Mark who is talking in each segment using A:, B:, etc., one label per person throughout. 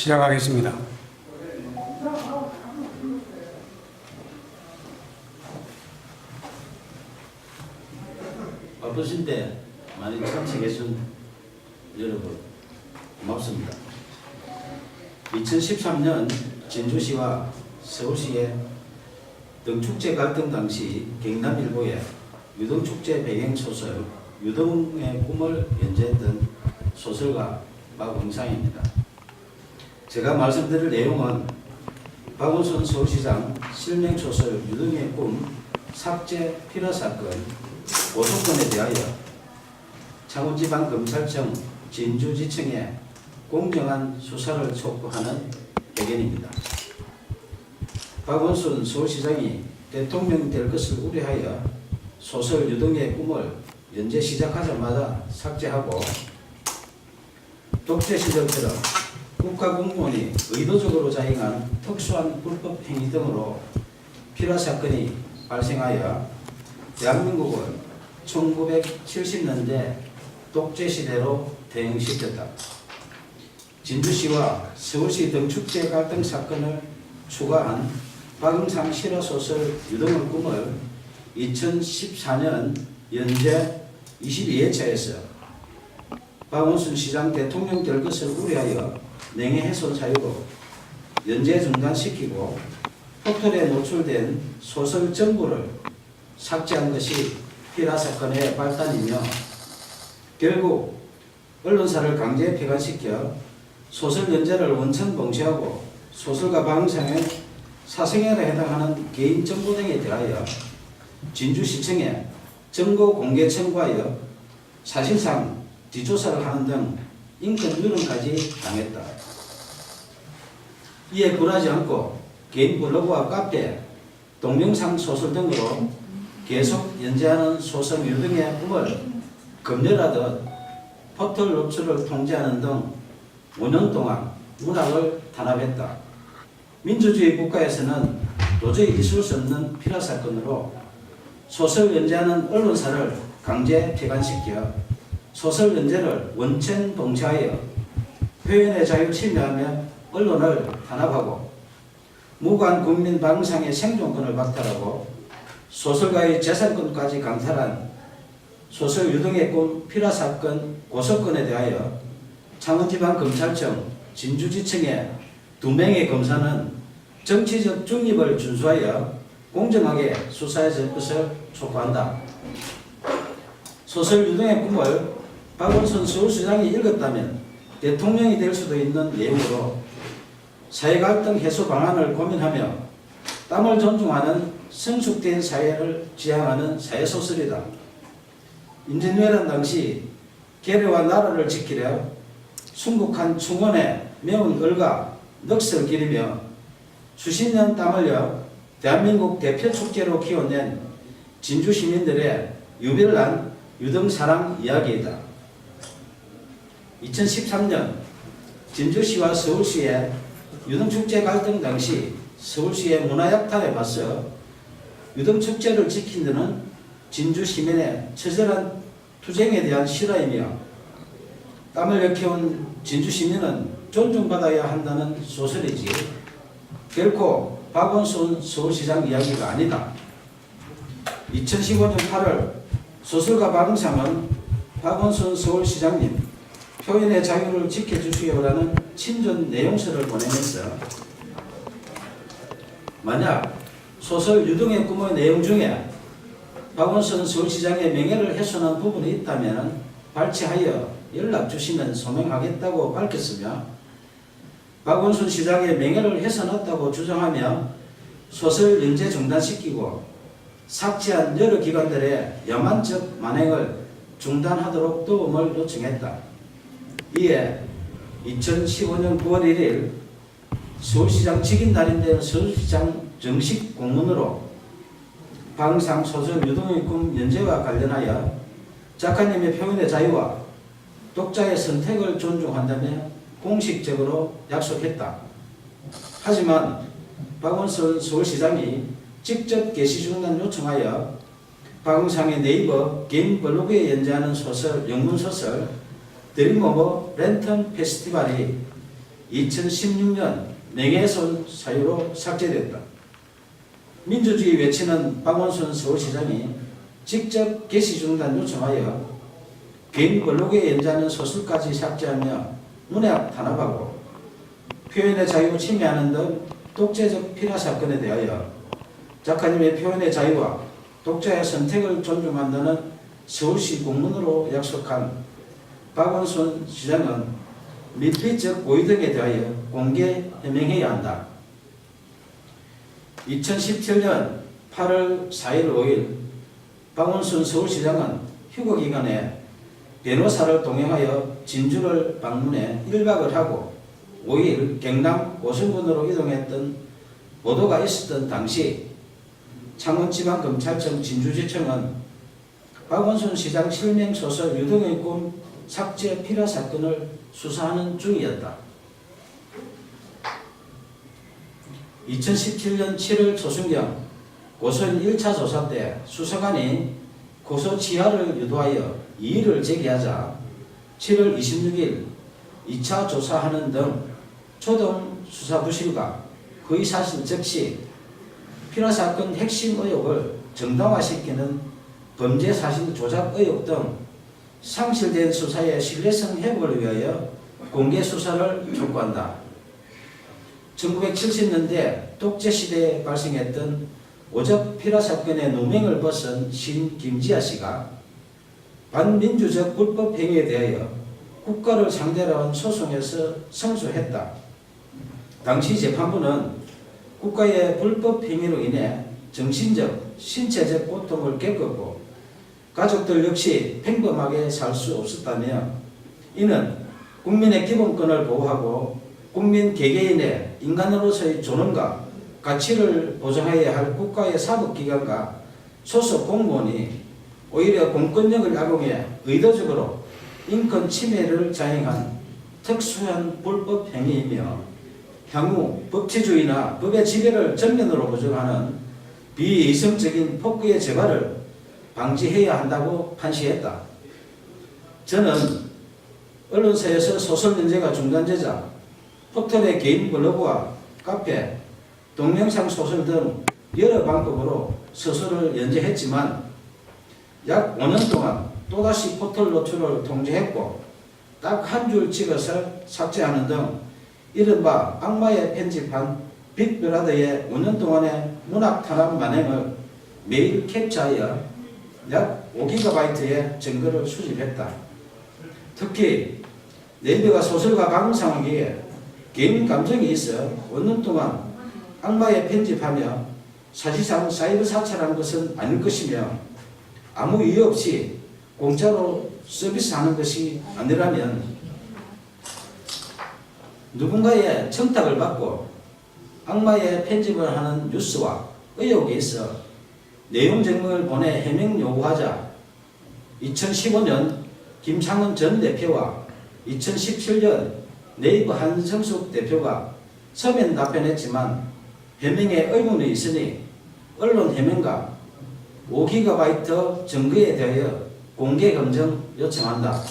A: 시작하겠습니다.
B: 바쁘신데 많이 참석해준 여러분 고맙습니다. 2013년 진주시와 서울시의 등축제 갈등 당시 경남일보에 유등축제 배경소설 유등의 꿈을 연재했던 소설가 박원상입니다. 제가 말씀드릴 내용은 박원순 서울시장 실명소설 유등의 꿈 삭제 필화 사건 고소건에 대하여 창원지방검찰청 진주지청에 공정한 수사를 촉구하는 의견입니다. 박원순 서울시장이 대통령 될 것을 우려하여 소설 유등의 꿈을 연재 시작하자마자 삭제하고 독재 시절처럼 국가공무원이 의도적으로 자행한 특수한 불법 행위 등으로 필화 사건이 발생하여 대한민국은 1970년대 독재 시대로 대응시켰다. 진주시와 서울시 등축제 갈등 사건을 추가한 박응상 실화소설 유등의 꿈을 2014년 연재 22회차에서 박원순 시장 대통령 될 것을 우려하여 명예훼손 사유로 연재 중단시키고 포털에 노출된 소설 전부를 삭제한 것이 필화 사건의 발단이며 결국 언론사를 강제 폐간시켜 소설 연재를 원천 봉쇄하고 소설가 박응상의 사생활에 해당하는 개인 정보 등에 대하여 진주시청에 정보 공개 청구하여 사실상 뒷조사를 하는 등 인권 누름까지 당했다. 이에 굴하지 않고 개인 블로그와 카페, 동영상 소설 등으로 계속 연재하는 소설 유등의 꿈을 검열하듯 포털 노출을 통제하는 등 5년 동안 문학을 탄압했다. 민주주의 국가에서는 도저히 있을 수 없는 필화 사건으로 소설 연재하는 언론사를 강제 폐간시켜 소설 연재를 원천 봉쇄하여 표현의 자유를 침해하며 언론을 탄압하고 무고한 국민 박응상의 생존권을 박탈하고 소설가의 재산권까지 강탈한 소설 유등의 꿈 필화 사건 고소건에 대하여 창원지방검찰청 진주지청의 2명의 검사는 정치적 중립을 준수하여 공정하게 수사해 줄 것을 촉구한다. 소설 유등의 꿈을 박원순 서울시장이 읽었다면 대통령이 될 수도 있는 내용으로 사회갈등 해소 방안을 고민하며 땀을 존중하는 성숙된 사회를 지향하는 사회소설이다. 임진왜란 당시 계례와 나라를 지키려 순국한 충원에 매운 얼과 넋을 기리며 수십 년 땀 흘려 대한민국 대표 축제로 키워낸 진주 시민들의 유별난 유등사랑 이야기이다. 2013년 진주시와 서울시의 유등축제 갈등 당시 서울시의 문화약탈에 맞서 유등축제를 지킨 데는 진주 시민의 처절한 투쟁에 대한 실화이며 땀을 역해온 진주 시민은 존중받아야 한다는 소설이지 결코 박원순 서울시장 이야기가 아니다. 2015년 8월 소설가 박응상은 박원순 서울시장님 표현의 자유를 지켜주시오라는 친전 내용서를 보내면서 만약 소설 유등의 꿈의 내용 중에 박원순 서울시장의 명예를 훼손한 부분이 있다면 발췌하여 연락 주시면 소명하겠다고 밝혔으며 박원순 시장의 명예를 훼손했다고 주장하며 소설 연재 중단시키고 삭제한 여러 기관들의 야만적 만행을 중단하도록 도움을 요청했다. 이에 2015년 9월 1일 서울시장 직인 날인데 서울시장 정식 공문으로 박응상 소설 유등의 꿈 연재와 관련하여 작가님의 표현의 자유와 독자의 선택을 존중한다며 공식적으로 약속했다. 하지만 박원순 서울시장이 직접 게시 중단 요청하여 박응상의 네이버 개인 블로그에 연재하는 소설, 영문소설 드림 오브 랜턴 페스티벌이 2016년 명예훼손 사유로 삭제됐다. 민주주의 외치는 박원순 서울시장이 직접 게시 중단 요청하여 개인 블로그에 연재하는 소설까지 삭제하며 문학 탄압하고 표현의 자유 침해하는 등 독재적 피라 사건에 대하여 작가님의 표현의 자유와 독자의 선택을 존중한다는 서울시 공문으로 약속한 박원순 시장은 밀폐적 고의 등에 대하여 공개 해명해야 한다. 2017년 8월 4일 5일 박원순 서울시장은 휴거기간에 변호사를 동행하여 진주를 방문해 1박을 하고 5일 경남 고성군으로 이동했던 보도가 있었던 당시 창원지방검찰청 진주지청은 박원순 시장 실명 소설 유동의 꿈 삭제 피라 사건을 수사하는 중이었다. 2017년 7월 초순경 고소인 1차 조사 때 수사관이 고소 취하를 유도하여 이의를 제기하자 7월 26일 2차 조사하는 등 초동 수사 부실과 거의 사실 즉시 피라 사건 핵심 의혹을 정당화시키는 범죄 사실 조작 의혹 등 상실된 수사의 신뢰성 회복을 위하여 공개 수사를 촉구한다. 1970년대 독재시대에 발생했던 오적 피라 사건의 누명을 벗은 시인 김지아 씨가 반민주적 불법 행위에 대하여 국가를 상대로 한 소송에서 승소했다. 당시 재판부는 국가의 불법 행위로 인해 정신적, 신체적 고통을 겪었고 가족들 역시 평범하게 살 수 없었다며 이는 국민의 기본권을 보호하고 국민 개개인의 인간으로서의 존엄과 가치를 보장해야 할 국가의 사법기관과 소속 공무원이 오히려 공권력을 악용해 의도적으로 인권 침해를 자행한 특수한 불법 행위이며 향후 법치주의나 법의 지배를 전면으로 부정하는 비이성적인 폭거의 재발을 방지해야 한다고 판시했다. 저는 언론사에서 소설 연재가 중단되자 포털의 개인 블로그와 카페, 동영상 소설 등 여러 방법으로 소설을 연재했지만 약 5년 동안 또다시 포털 노출을 통제했고 딱 한 줄 찍어서 삭제하는 등 이른바 악마의 편집한 빅브라더의 5년 동안의 문학 탄압 만행을 매일 캡처하여 약 5GB의 증거를 수집했다. 특히 네이버가 소설가 방송하기에 개인 감정이 있어 5년 동안 악마의 편집하며 사실상 사이버 사찰한 것은 아닐 것이며 아무 이유 없이 공짜로 서비스하는 것이 아니라면 누군가의 청탁을 받고 악마의 편집을 하는 뉴스와 의혹이 있어 내용 증명을 보내 해명 요구하자 2015년 김상훈 전 대표와 2017년 네이버 한성숙 대표가 서면 답변했지만 해명에 의문이 있으니 언론 해명과 5GB 증거에 대하여 공개 검증 요청한다.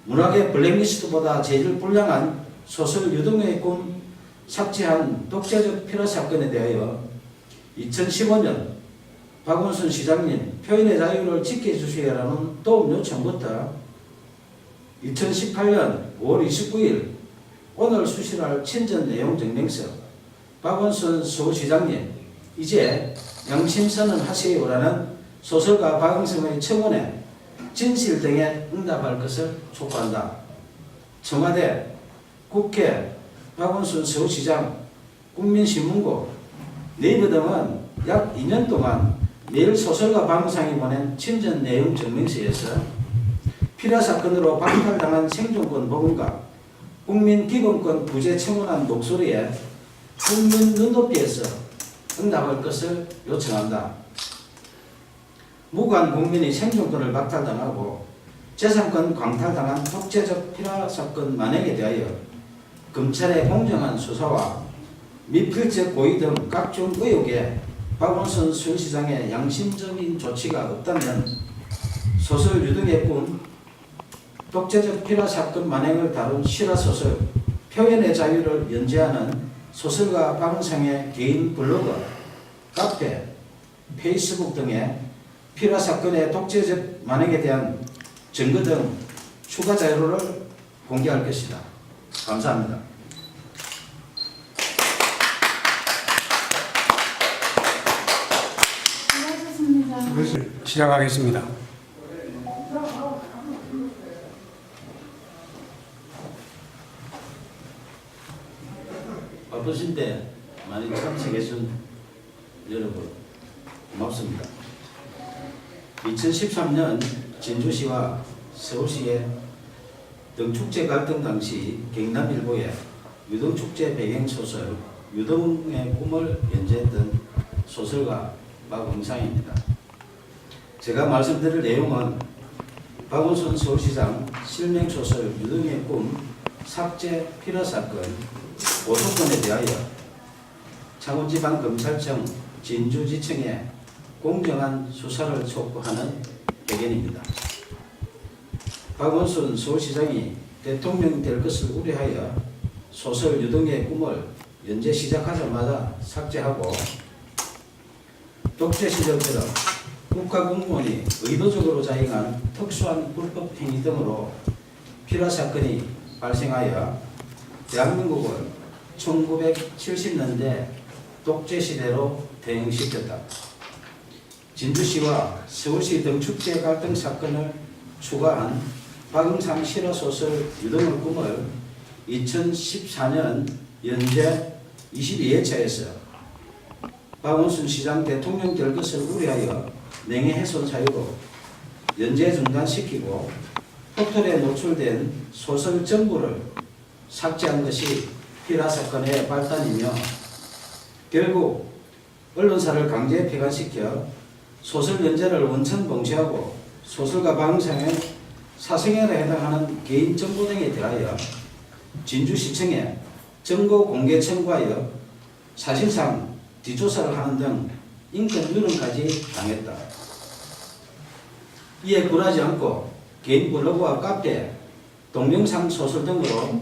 B: 문학의 블랙리스트보다 재질 불량한 소설 유동의 꿈 삭제한 독재적 피라 사건에 대하여 2015년 박원순 시장님 표현의 자유를 지켜주시라는 도움 요청부터 2018년 5월 29일 오늘 수신할 친전 내용 증명서 박원순 서울시장님 이제 양심선언 하세요라는 소설가 박영성의 청원에 진실 등에 응답할 것을 촉구한다. 청와대, 국회, 박원순 서울시장, 국민신문고, 네이버 등은 약 2년 동안 매일 소설가 박영상이 보낸 친전 내용 증명서에서 피라 사건으로 박탈당한 생존권 복원과 국민 기본권 부재 청원한 목소리에 국민 눈높이에서 응답할 것을 요청한다. 무관 국민이 생존권을 박탈당하고 재산권 광탈당한 독재적 피라 사건 만행에 대하여 검찰의 공정한 수사와 미필적 고의 등 각종 의혹에 박원순 서울시장의 양심적인 조치가 없다면 소설 유등의 꿈 독재적 피라 사건 만행을 다룬 실화소설 표현의 자유를 연재하는 소설가 박은상의 개인 블로그, 카페, 페이스북 등에 피라 사건의 독재적 만행에 대한 증거 등 추가 자료를 공개할 것이다. 감사합니다.
A: 수고하셨습니다. 시작하겠습니다.
B: 바쁘신데 많이 참석해 준 여러분 고맙습니다. 2013년 진주시와 서울시의 등축제 갈등 당시 경남일보에 유등축제 배경소설 유등의 꿈을 연재했던 소설가 박은상입니다. 제가 말씀드릴 내용은 박원순 서울시장 실명소설 유등의 꿈 삭제 피라 사건 고소건에 대하여 창원지방검찰청 진주지청에 공정한 수사를 촉구하는 배경입니다. 박원순 서울시장이 대통령이 될 것을 우려하여 소설 유등의 꿈을 연재 시작하자마자 삭제하고 독재 시절처럼 국가공무원이 의도적으로 자행한 특수한 불법 행위 등으로 피라 사건이 발생하여 대한민국을 1970년대 독재 시대로 대응시켰다. 진주시와 서울시 등축제 갈등 사건을 추가한 박은상 실화소설 유등의 꿈을 2014년 연재 22회차에서 박원순 시장 대통령 될 것을 우려하여 명예훼손 사유로 연재 중단시키고 포털에 노출된 소설 전부를 삭제한 것이 피라 사건의 발단이며 결국 언론사를 강제 폐간시켜 소설 연재를 원천 봉쇄하고 소설가 박은상의 사생활에 해당하는 개인 정보 등에 대하여 진주시청에 정보 공개 청구하여 사실상 뒷조사를 하는 등 인권 유린까지 당했다. 이에 굴하지 않고 개인 블로그와 카페, 동영상 소설 등으로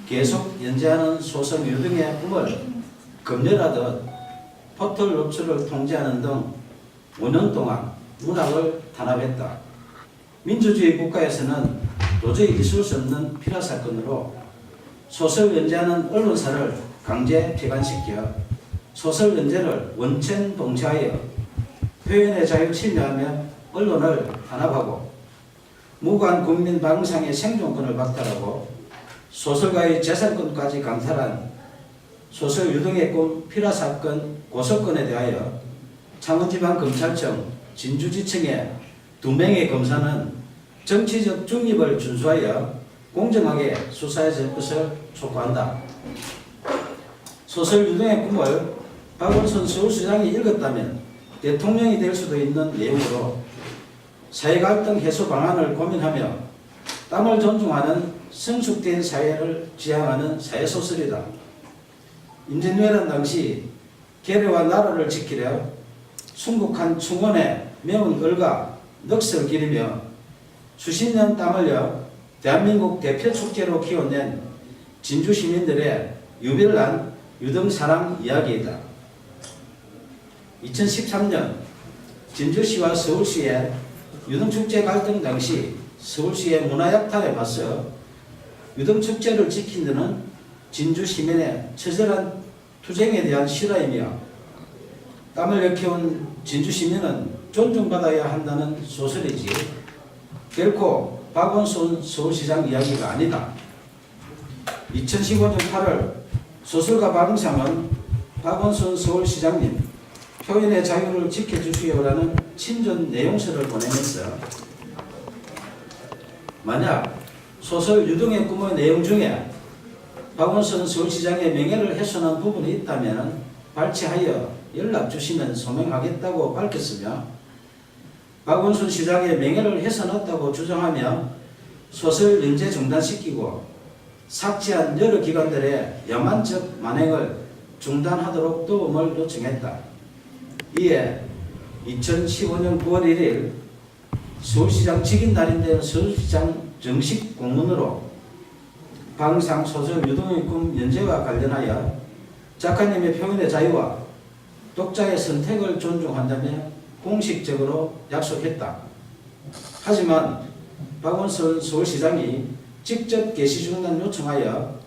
B: 계속 연재하는 소설 유등의 꿈을 검열하듯 포털 노출을 통제하는 등 5년 동안 문학을 탄압했다. 민주주의 국가에서는 도저히 있을 수 없는 피라 사건으로 소설 연재하는 언론사를 강제 폐간시켜 소설 연재를 원천 봉쇄하여 표현의 자유를 침해하며 언론을 탄압하고 무고한 국민 박은상의 생존권을 박탈하고 소설가의 재산권까지 강탈한 소설 유등의 꿈 피라 사건 고소건에 대하여 창원지방검찰청 진주지청의 2명의 검사는 정치적 중립을 준수하여 공정하게 수사해 줄 것을 촉구한다. 소설 유등의 꿈을 박원순 서울시장이 읽었다면 대통령이 될 수도 있는 내용으로 사회갈등 해소 방안을 고민하며 땀을 존중하는 성숙된 사회를 지향하는 사회소설이다. 임진왜란 당시 계례와 나라를 지키려 순국한 충원에 매운 얼과 넋을 기리며 수십 년 땀 흘려 대한민국 대표 축제로 키워낸 진주 시민들의 유별난 유등사랑 이야기이다. 2013년 진주시와 서울시의 유등축제 갈등 당시 서울시의 문화약탈에 맞서 유등축제를 지킨 데는 진주 시민의 처절한 투쟁에 대한 실화이며 땀을 역해온 진주 시민은 존중받아야 한다는 소설이지 결코 박원순 서울시장 이야기가 아니다. 2015년 8월 소설가 박은상은 박원순 서울시장님 표현의 자유를 지켜주시오라는 친전 내용서를 보내면서 만약 소설 유등의 꿈의 내용 중에 박원순 서울시장의 명예를 훼손한 부분이 있다면 발췌하여 연락 주시면 소명하겠다고 밝혔으며 박원순 시장의 명예를 훼손했다고 주장하며 소설 연재 중단시키고 삭제한 여러 기관들의 야만적 만행을 중단하도록 도움을 요청했다. 이에 2015년 9월 1일 서울시장 직인 날인데 서울시장 정식 공문으로 방상 소설 유동의 꿈 연재와 관련하여 작가님의 표현의 자유와 독자의 선택을 존중한다며 공식적으로 약속했다. 하지만 박원순 서울시장이 직접 게시 중단 요청하여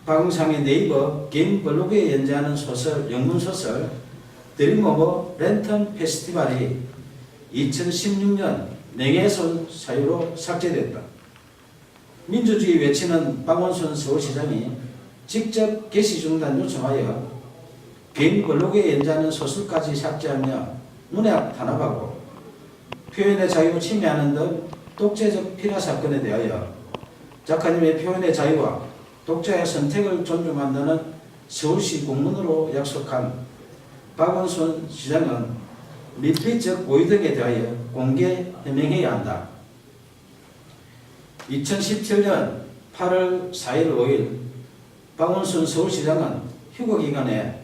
B: 박응상의 네이버 개인 블로그에 연재하는 소설, 영문소설 드림 오브 랜턴 페스티벌이 2016년 명예훼손 사유로 삭제됐다. 민주주의 외치는 박원순 서울시장이 직접 게시 중단 요청하여 개인 블로그에 연재하는 소설까지 삭제하며 문학 탄압하고 표현의 자유 침해하는 등 독재적 필화 사건에 대하여 작가님의 표현의 자유와 독자의 선택을 존중한다는 서울시 공문으로 약속한 박원순 시장은 밀폐적 고의 등에 대하여 공개 해명해야 한다. 2017년 8월 4일 5일 박원순 서울시장은 휴거 기간에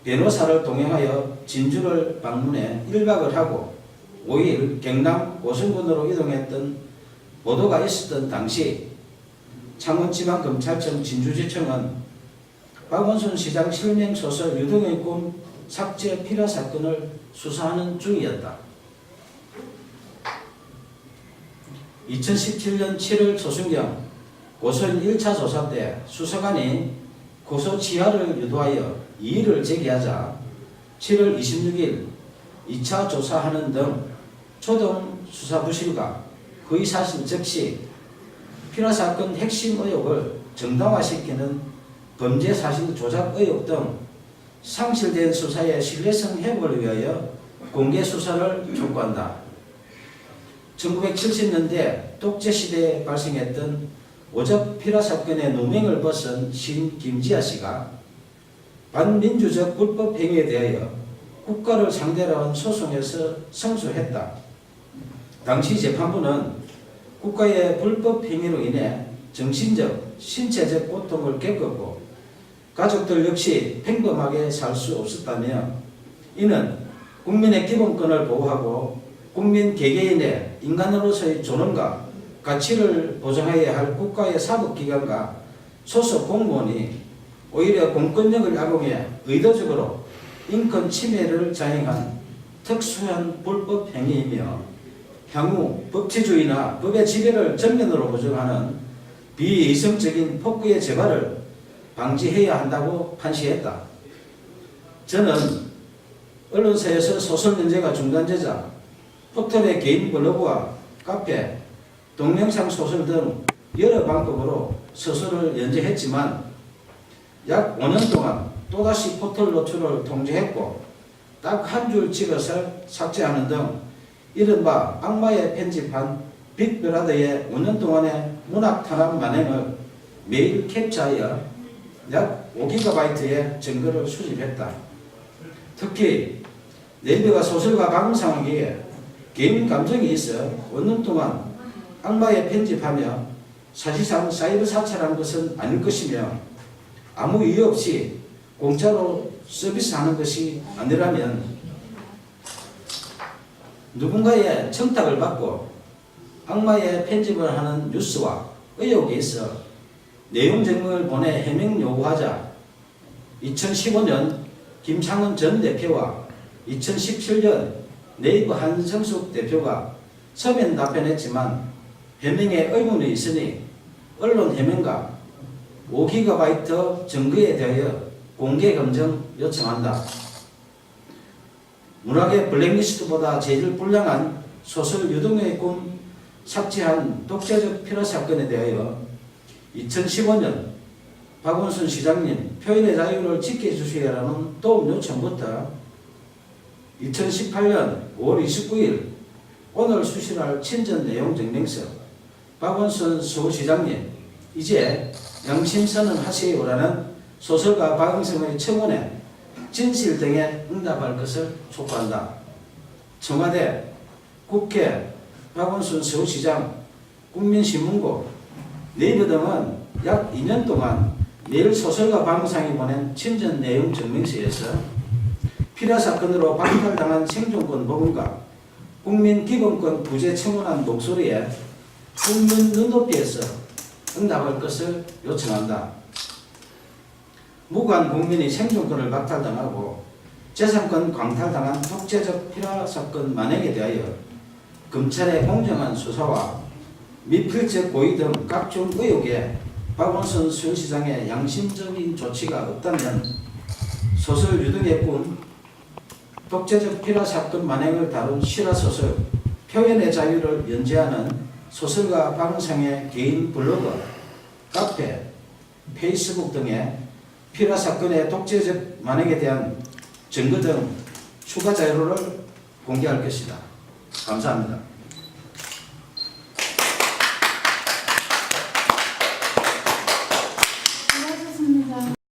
B: 변호사를 동행하여 진주를 방문해 1박을 하고 5일 경남 고성군으로 이동했던 보도가 있었던 당시 창원지방검찰청 진주지청은 박원순 시장 실명소설 유동의 꿈 삭제 필화 사건을 수사하는 중이었다. 2017년 7월 초순경 고소인 1차 조사 때 수사관이 고소 취하를 유도하여 이의를 제기하자 7월 26일 2차 조사하는 등 초동 수사 부실과 허위사실 적시, 필화사건 핵심 의혹을 정당화시키는 범죄사실 조작 의혹 등 상실된 수사의 신뢰성 회복을 위하여 공개 수사를 촉구한다. 1970년대 독재시대에 발생했던 오적 필화사건의 누명을 벗은 시인 김지아 씨가 반민주적 불법 행위에 대하여 국가를 상대로 한 소송에서 승소했다. 당시 재판부는 국가의 불법 행위로 인해 정신적, 신체적 고통을 겪었고 가족들 역시 평범하게 살 수 없었다며 이는 국민의 기본권을 보호하고 국민 개개인의 인간으로서의 존엄과 가치를 보장해야 할 국가의 사법기관과 소속 공무원이 오히려 공권력을 악용해 의도적으로 인권 침해를 자행한 특수한 불법 행위이며 향후 법치주의나 법의 지배를 전면으로 부정하는 비이성적인 폭구의 재발을 방지해야 한다고 판시했다. 저는 언론사에서 소설 연재가 중단되자 포털의 개인 블로그와 카페, 동영상 소설 등 여러 방법으로 소설을 연재했지만 약 5년 동안 또다시 포털 노출을 통제했고 딱 한 줄 찍어서 삭제하는 등 이른바 악마의 편집한 빅브라더의 5년 동안의 문학 탄압 만행을 매일 캡처하여 약 5GB의 증거를 수집했다. 특히 네이버가 소설가 박응상에게 개인 감정이 있어 5년 동안 악마의 편집하며 사실상 사이버 사찰한 것은 아닐 것이며 아무 이유 없이 공짜로 서비스하는 것이 아니라면 누군가의 청탁을 받고 악마의 편집을 하는 뉴스와 의혹이 있어 내용 증명을 보내 해명 요구하자 2015년 김창원 전 대표와 2017년 네이버 한성숙 대표가 서면 답변했지만 해명에 의문이 있으니 언론 해명과 5GB 증거에 대하여 공개 검증 요청한다. 문학의 블랙리스트보다 제일 불량한 소설 유동의 꿈 삭제한 독재적 필화 사건에 대하여 2015년 박원순 시장님 표현의 자유를 지켜주시라는 도움 요청부터 2018년 5월 29일 오늘 수신할 친전 내용 증명서 박원순 서울시장님 이제 양심선언 하세요라는 소설가 박응성의 청원에 진실 등에 응답할 것을 촉구한다. 청와대, 국회, 박원순 서울시장, 국민신문고, 네이버 등은 약 2년 동안 매일 소설가 박응상이 보낸 친전 내용 증명서에서 필화 사건으로 박탈당한 생존권 복원과 국민기본권 부재 청원한 목소리에 국민 눈높이에서 응답할 것을 요청한다. 무고한 국민이 생존권을 박탈당하고 재산권 광탈당한 독재적 피라 사건 만행에 대하여 검찰의 공정한 수사와 미필적 고의 등 각종 의혹에 박원순 수원시장의 양심적인 조치가 없다면 소설 유등의 꿈, 독재적 피라 사건 만행을 다룬 실화소설 표현의 자유를 연재하는 소설가 박은상의 개인 블로그, 카페, 페이스북 등에 피라 사건의 독재적 만행에 대한 증거 등 추가 자료를 공개할 것이다. 감사합니다.